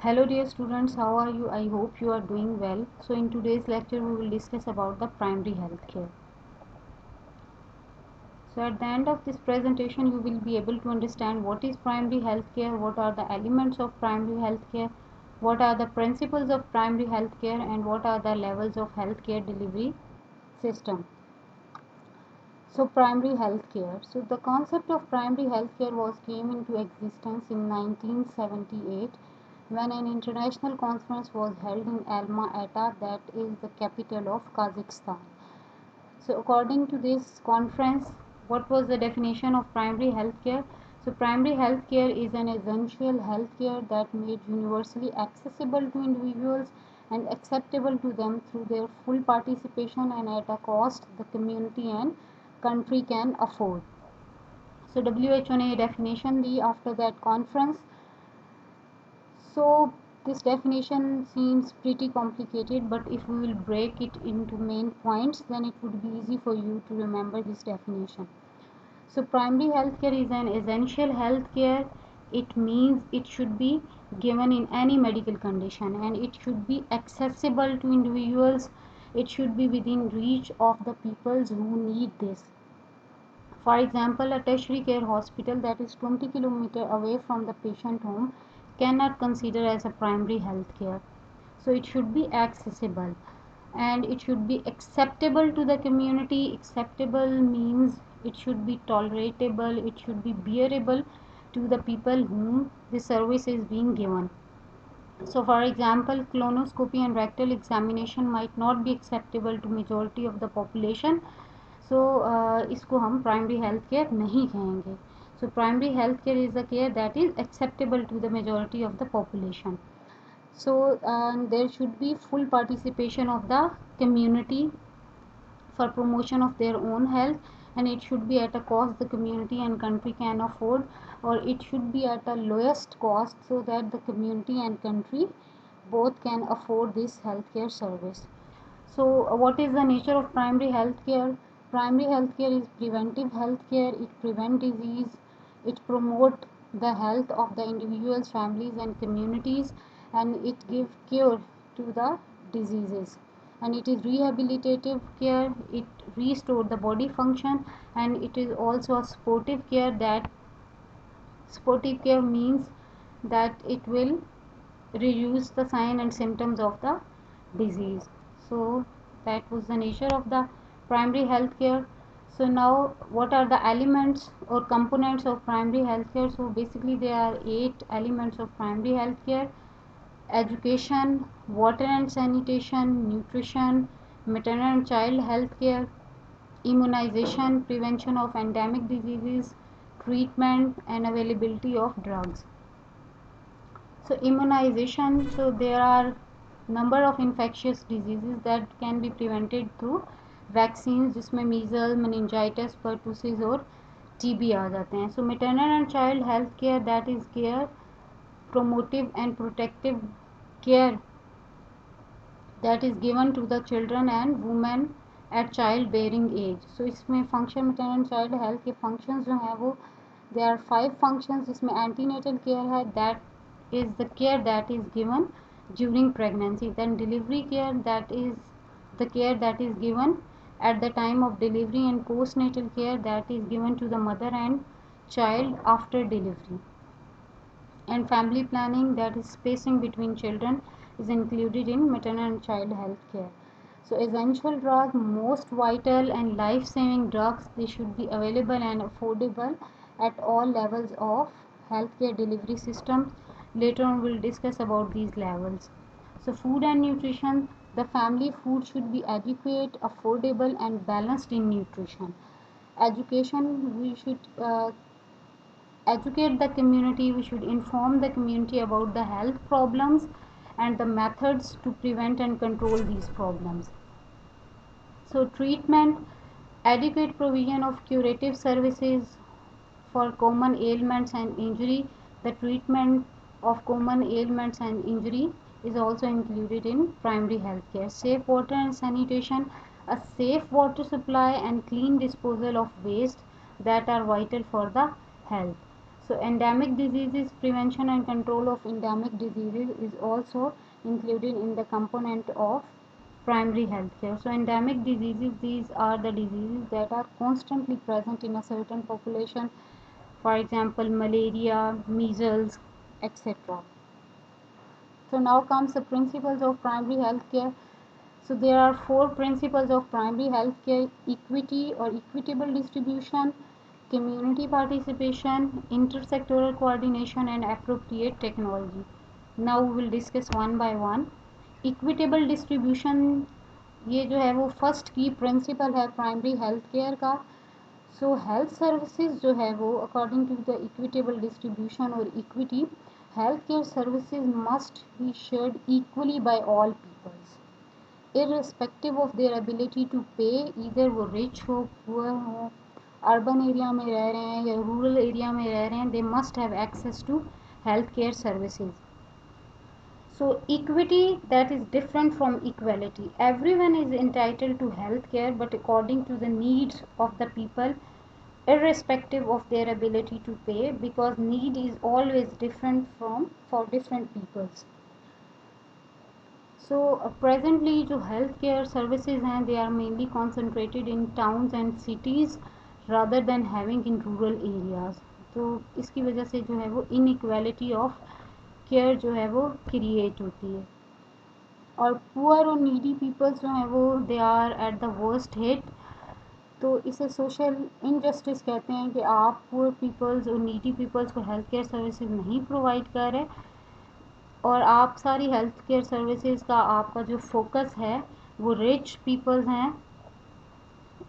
Hello dear students, how are you? I hope you are doing well. So in today's lecture we will discuss about the primary health care. So at the end of this presentation you will be able to understand what is primary health care, what are the elements of primary health care, what are the principles of primary health care, and what are the levels of health care delivery system. So primary health care. So the concept of primary health care came into existence in 1978 when an international conference was held in Alma-Ata, that is the capital of Kazakhstan. So according to this conference, what was the definition of primary health care? So primary health care is an essential health care that made universally accessible to individuals and acceptable to them through their full participation and at a cost the community and country can afford. So WHO ने definition the after that conference. So this definition seems pretty complicated, but if we will break it into main points, then it would be easy for you to remember this definition. So primary healthcare is an essential healthcare. It means it should be given in any medical condition and it should be accessible to individuals. It should be within reach of the people who need this. For example, a tertiary care hospital that is 20 kilometers away from the patient home cannot consider as a primary health care. So it should be accessible and it should be acceptable to the community. Acceptable means it should be tolerable, it should be bearable to the people whom the service is being given. So for example, colonoscopy and rectal examination might not be acceptable to majority of the population. So इसको हम primary health care नहीं कहेंगे. So primary health care is a care that is acceptable to the majority of the population. So there should be full participation of the community for promotion of their own health, and it should be at a cost the community and country can afford, or it should be at a lowest cost so that the community and country both can afford this healthcare service. So what is the nature of primary health care? Primary health care is preventive health care. It prevents disease, it promotes the health of the individuals, families and communities, and it gives cure to the diseases. And it is rehabilitative care, it restores the body function, and it is also a supportive care. That supportive care means that it will reduce the sign and symptoms of the disease. So that was the nature of the primary health care. So now what are the elements or components of primary health care? So basically there are 8 elements of primary health care: education, water and sanitation, nutrition, maternal and child health care, immunization, prevention of endemic diseases, treatment and availability of drugs. So immunization, so there are number of infectious diseases that can be prevented through vaccines, जिसमें measles, meningitis, pertussis और TB आ जाते हैं. So maternal and child health care, that is care, promotive and protective care that is given to the children and women at child bearing age. So इसमें function maternal and child health के functions जो हैं वो there are 5 functions, जिसमें antenatal care है, that is the care that is given during pregnancy. Then delivery care, that is the care that is given at the time of delivery, and postnatal care, that is given to the mother and child after delivery. And family planning, that is spacing between children, is included in maternal and child health care. So essential drugs, most vital and life-saving drugs, they should be available and affordable at all levels of healthcare delivery systems. Later on we'll discuss about these levels. So food and nutrition, the family food should be adequate, affordable and balanced in nutrition. Education, we should educate the community, we should inform the community about the health problems and the methods to prevent and control these problems. So treatment, adequate provision of curative services for common ailments and injury. The treatment of common ailments and injury is also included in primary health care. Safe water and sanitation, a safe water supply and clean disposal of waste that are vital for the health. So endemic diseases, prevention and control of endemic diseases is also included in the component of primary healthcare. So endemic diseases, these are the diseases that are constantly present in a certain population, for example malaria, measles, etc. So now comes the principles of primary healthcare. So there are four principles of primary healthcare: equity or equitable distribution, community participation, intersectoral coordination and appropriate technology. Now we will discuss one by one. Equitable distribution, ये जो है वो first की principal है primary health care का. सो health services जो है वो according to the equitable distribution और equity, health care services must be shared equally by all peoples irrespective of their ability to pay, either वो rich हो, poor हो, urban area में रह रहे हैं या रूरल एरिया में रह रहे हैं, they must have access to health care services. So equity, that is different from equality. Everyone is entitled to health care, but according to the needs of the people, irrespective of their ability to pay, because need is always different from for different peoples. So presently जो health care services हैं, they are mainly concentrated in towns and cities rather than having in rural areas. तो इसकी वजह से जो है वो inequality of care जो है वो create होती है. और पुअर और नीडी पीपल्स जो हैं वो they are at the worst hit. तो इसे सोशल इनजस्टिस कहते हैं कि आप पुअर पीपल्स और नीडी पीपल्स को हेल्थ केयर सर्विसेज नहीं प्रोवाइड कर रहे और आप सारी हेल्थ केयर सर्विसेज का आपका जो फोकस है वो रिच पीपल्स हैं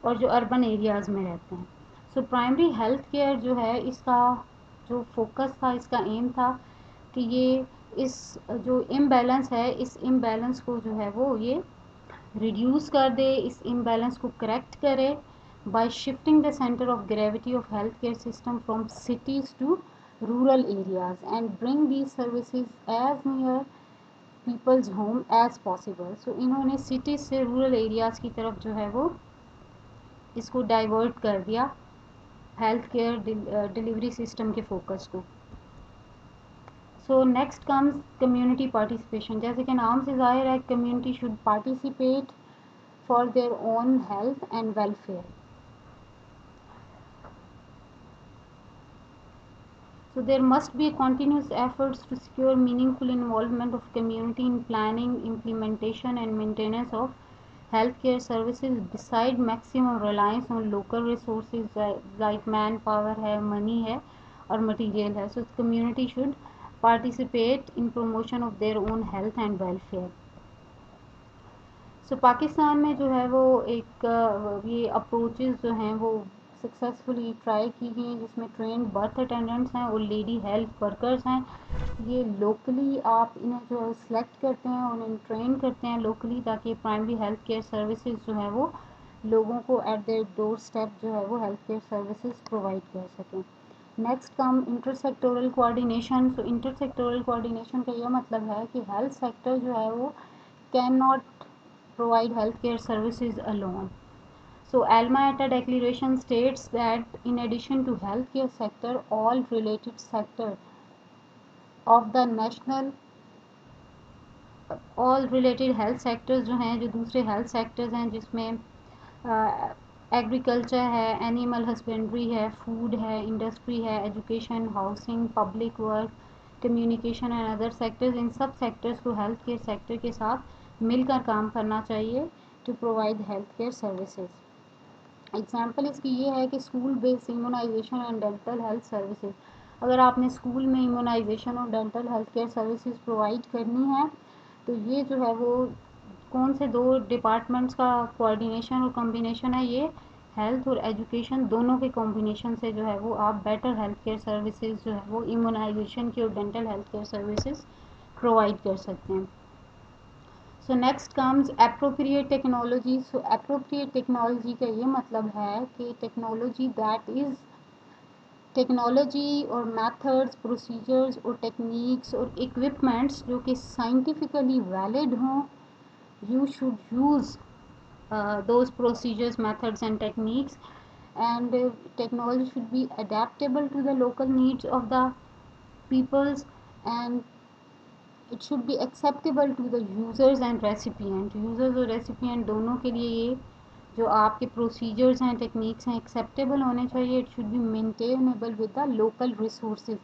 और जो अर्बन एरियाज़ में रहते हैं. सो प्राइमरी हेल्थ केयर जो है इसका जो फोकस था, इसका एम था कि ये इस जो इम्बैलेंस है, इस इम्बैलेंस को जो है वो ये रिड्यूस कर दे, इस इम्बैलेंस को करेक्ट करे by shifting the center of gravity of healthcare system from cities to rural areas and bring these services as near people's home as possible. So इन्होंने cities से rural areas की तरफ जो है वो इसको डाइवर्ट कर दिया हेल्थ केयर डिलीवरी सिस्टम के फोकस को. सो नेक्स्ट कम्स कम्युनिटी पार्टिसिपेशन. जैसे कि नाम से जाहिर है, community should participate for their own health and welfare. So there must be continuous efforts to secure meaningful involvement of community in planning, implementation and maintenance of healthcare services beside maximum reliance on local resources like manpower है, money है और material है. So community should participate in promotion of their own health and welfare. So Pakistan में जो है वो एक ये अप्रोचेस जो हैं वो सक्सेसफुली ट्राई की गई हैं, जिसमें ट्रेंड बर्थ अटेंडेंट्स हैं और लेडी हेल्थ वर्कर्स हैं. ये लोकली आप इन्हें जो सेलेक्ट करते हैं और इन्हें ट्रेन करते हैं लोकली, ताकि प्राइमरी हेल्थ केयर सर्विसेज जो है वो लोगों को एट देयर डोर स्टेप जो है वो हेल्थ केयर सर्विसेज प्रोवाइड कर सकें. Next come intersectoral coordination. So intersectoral coordination का यह मतलब है कि हेल्थ सेक्टर जो है वो can not provide healthcare services alone. So Alma Ata Declaration states that in addition to healthcare sector, all related sector of the national, all related health sectors जो हैं, जो दूसरे health sectors हैं जिसमें agriculture है, एनिमल हस्बेंड्री है, food है, industry है, education, housing, public work, communication and other sectors, इन सब सेक्टर्स को हेल्थ केयर सेक्टर के साथ मिलकर काम करना चाहिए to provide health care services. Example इसकी ये है कि school based immunisation and dental health services. अगर आपने स्कूल में इम्यूनाइजेशन और dental health care services provide करनी है तो ये जो है वो कौन से दो डिपार्टमेंट्स का कोऑर्डिनेशन और कॉम्बिनेशन है, ये हेल्थ और एजुकेशन दोनों के कॉम्बिनेशन से जो है वो आप बेटर हेल्थ केयर सर्विसेज जो है वो इम्यूनाइजेशन की और dental health care services provide कर सकते हैं. So next comes appropriate technology. So appropriate technology का ये मतलब है कि टेक्नोलॉजी दैट इज़ टेक्नोलॉजी और मेथड्स, प्रोसीजर्स और टेक्निक्स और इक्विपमेंट्स जो कि साइंटिफिकली वैलिड हों. You should use those procedures, methods and techniques and technology should be adaptable to the local needs of the peoples, and it should be acceptable to the users and recipient. Users और recipient दोनों के लिए ये जो आपके procedures हैं, techniques हैं, acceptable होने चाहिए. It should B maintainable with the local resources,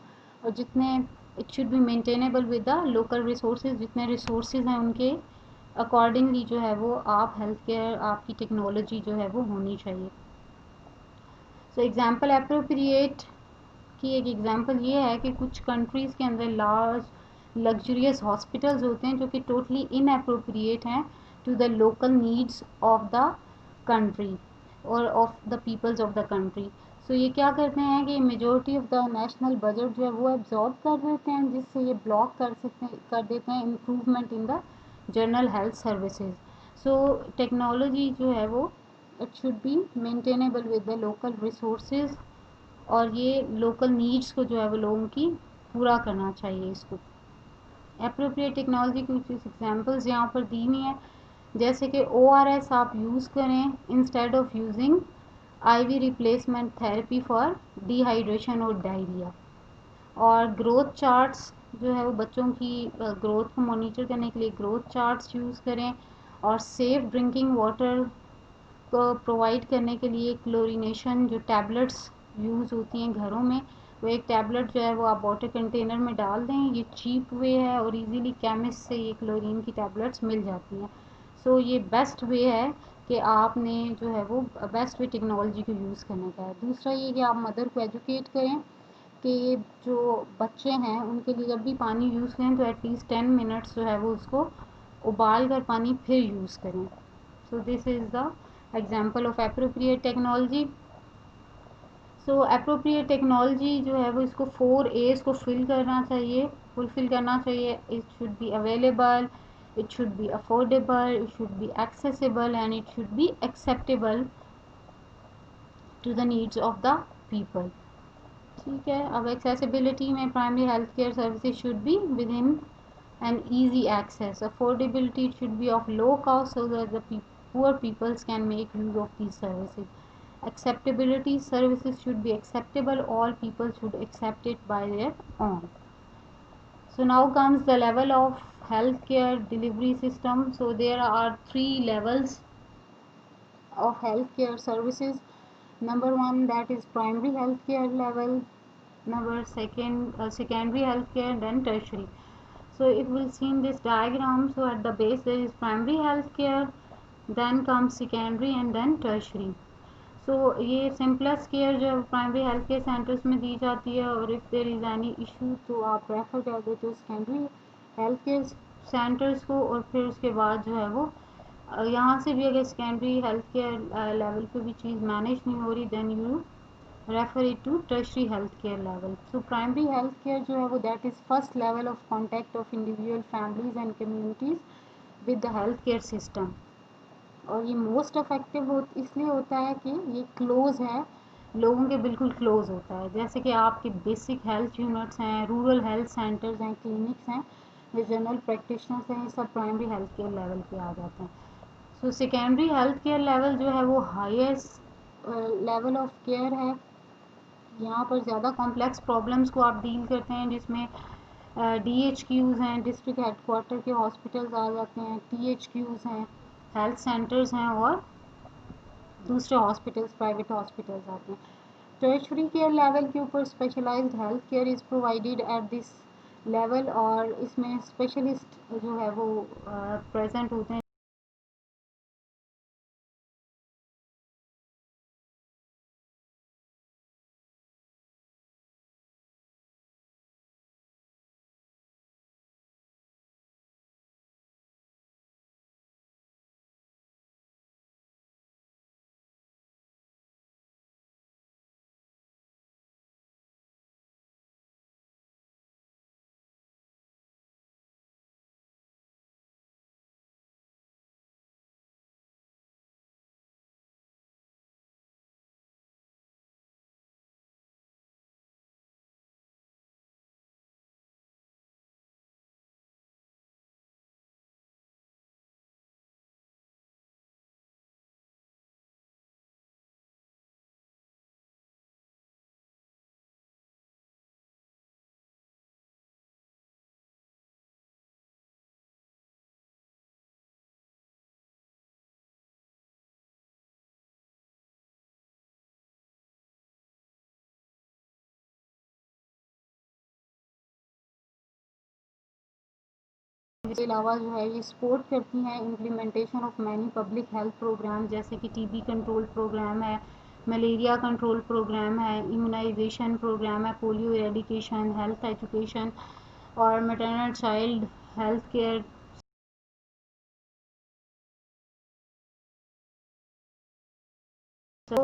और जितने it should B maintainable with the local resources, जितने रिसोर्सेज हैं उनके अकॉर्डिंगली जो है वो आप हेल्थ केयर, आपकी टेक्नोलॉजी जो है वो होनी चाहिए. सो एग्जाम्पल अप्रोप्रिएट की एक एग्जांपल ये है कि कुछ कंट्रीज़ के अंदर लार्ज लग्जरियस हॉस्पिटल्स होते हैं जो कि टोटली इनअप्रोप्रिएट हैं to the local needs of the country और of the peoples of the country. So ये क्या करते हैं कि majority of the national budget जो है वो एब्जॉर्ब कर देते हैं, जिससे ये ब्लॉक कर देते हैं improvement in the general health services. So technology जो है वो it should B maintainable with the local resources, और ये लोकल नीड्स को जो है वो लोगों की पूरा करना चाहिए इसको. अप्रोप्रिएट टेक्नोलॉजी की कुछ एग्जांपल्स यहाँ पर दी हुई हैं, जैसे कि ORS आप यूज़ करें instead of using IV replacement therapy for dehydration और डायरिया. और ग्रोथ चार्ट्स जो है वो बच्चों की ग्रोथ को मॉनिटर करने के लिए ग्रोथ चार्ट्स यूज़ करें. और सेफ़ ड्रिंकिंग वाटर को प्रोवाइड करने के लिए क्लोरीनेशन जो टैबलेट्स यूज़ होती हैं घरों में, वो एक टैबलेट जो है वो आप वाटर कंटेनर में डाल दें. ये चीप वे है और इजीली केमिस्ट से ये क्लोरीन की टैबलेट्स मिल जाती हैं. सो ये बेस्ट वे है कि आपने जो है वो बेस्ट वे टेक्नोलॉजी को यूज़ करने का है. दूसरा ये कि आप मदर को एजुकेट करें कि जो बच्चे हैं उनके लिए जब भी पानी यूज़ करें तो एटलीस्ट 10 मिनट्स जो है वो उसको उबाल कर पानी फिर यूज़ करें. So this is the example of appropriate technology. So appropriate technology जो है वो इसको 4 A's को फुलफ़िल करना चाहिए. It should be available, it should be affordable, it should be accessible and it should be acceptable to the needs of the people. ठीक है. अब एक्सेसिबिलिटी में primary health care services should be within and easy access. Affordability should be of low cost so that the poor peoples can make use of these services. Acceptability, services should be acceptable, all people should accept it by their own. So now comes the level of healthcare delivery system. So there are 3 levels of healthcare services. Number one, that is primary healthcare level. Number second, secondary healthcare, then tertiary. So it will see in this diagram. So at the base there is primary healthcare, then comes secondary and then tertiary. So ये simplest care जो primary health care centers में दी जाती है, और if there is any issue तो आप refer कर देते हो secondary health care centers को. और फिर उसके बाद जो है वो यहाँ से भी अगर secondary health care लेवल पे भी चीज़ मैनेज नहीं हो रही then you refer it to tertiary healthcare level. So primary healthcare जो है वो that is first level of contact of individual families and communities with the healthcare system. और ये मोस्ट इफेक्टिव इसलिए होता है कि ये क्लोज है, लोगों के बिल्कुल क्लोज होता है. जैसे कि आपके बेसिक हेल्थ यूनिट्स हैं, रूरल हेल्थ सेंटर्स हैं, क्लिनिक्स हैं, जो जनरल प्रैक्टिशनर्स हैं, ये सब प्राइमरी हेल्थ केयर लेवल पे आ जाते हैं. So secondary health care level जो है वो हाईएस्ट लेवल ऑफ केयर है. यहाँ पर ज़्यादा कॉम्प्लेक्स प्रॉब्लम्स को आप डील करते हैं, जिसमें DHQs हैं, डिस्ट्रिक्ट हेडक्वार्टर के हॉस्पिटल्स आ जाते हैं, THQs हैं, हेल्थ सेंटर्स हैं, और दूसरे हॉस्पिटल्स प्राइवेट हॉस्पिटल्स आते हैं. टर्शरी केयर लेवल के ऊपर specialised health care is provided at this level, और इसमें स्पेशलिस्ट जो है वो प्रेजेंट होते हैं. इसके अलावा जो है ये सपोर्ट करती हैं implementation of many public health programme, जैसे कि टीबी कंट्रोल प्रोग्राम है, मलेरिया कंट्रोल प्रोग्राम है, इम्यूनाइजेशन प्रोग्राम है, पोलियो एरेडिकेशन, हेल्थ एजुकेशन और maternal child health care. So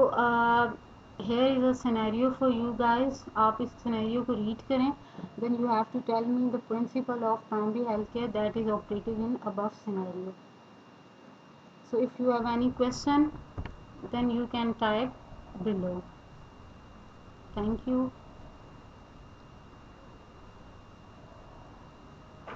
here is a scenario for you guys. आप इस scenario को read करें. Then you have to tell me the principle of primary healthcare that is operative in above scenario. So if you have any question, then you can type below. Thank you.